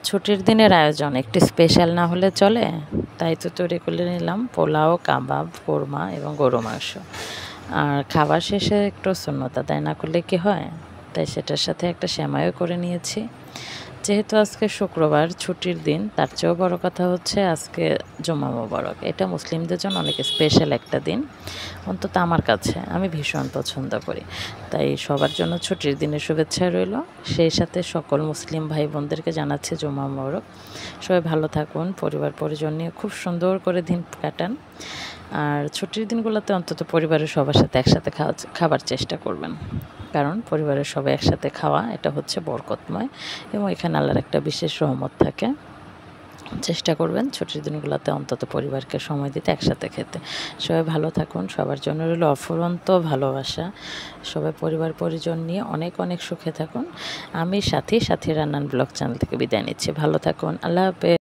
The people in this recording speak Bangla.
ছুটির দিনের আয়োজন একটু স্পেশাল না হলে চলে, তাই তো তৈরি করে নিলাম পোলাও, কাবাব, কোরমা এবং গরু মাংস। আর খাবার শেষে একটু সুন্নত আদায় না করলে কি হয়, তাই সেটার সাথে একটা সেমাইও করে নিয়েছি। যেহেতু আজকে শুক্রবার ছুটির দিন, তার চেয়েও বড় কথা হচ্ছে আজকে জুমা মোবারক। এটা মুসলিমদের জন্য অনেক স্পেশাল একটা দিন, অন্তত আমার কাছে। আমি ভীষণ পছন্দ করি। তাই সবার জন্য ছুটির দিনের শুভেচ্ছা রইল। সেই সাথে সকল মুসলিম ভাই বোনদেরকে জানাচ্ছি জুমা মোবারক। সবাই ভালো থাকুন, পরিবার পরিজন নিয়ে খুব সুন্দর করে দিন কাটান। আর ছুটির দিনগুলোতে অন্তত পরিবারের সবার সাথে একসাথে খাবার চেষ্টা করবেন, কারণ পরিবারের সবাই একসাথে খাওয়া এটা হচ্ছে বরকতময় এবং এখানে আল্লাহর একটা বিশেষ রহমত থাকে। চেষ্টা করবেন ছুটির দিনগুলোতে অন্তত পরিবারকে সময় দিতে, একসাথে খেতে। সবাই ভালো থাকুন, সবার জন্য রইল অফুরন্ত ভালোবাসা। সবাই পরিবার পরিজন নিয়ে অনেক অনেক সুখে থাকুন। আমি সাথী রান্নান ব্লগ চ্যানেল থেকে বিদায় নিচ্ছি। ভালো থাকুন, আল্লাহ হাফেজ।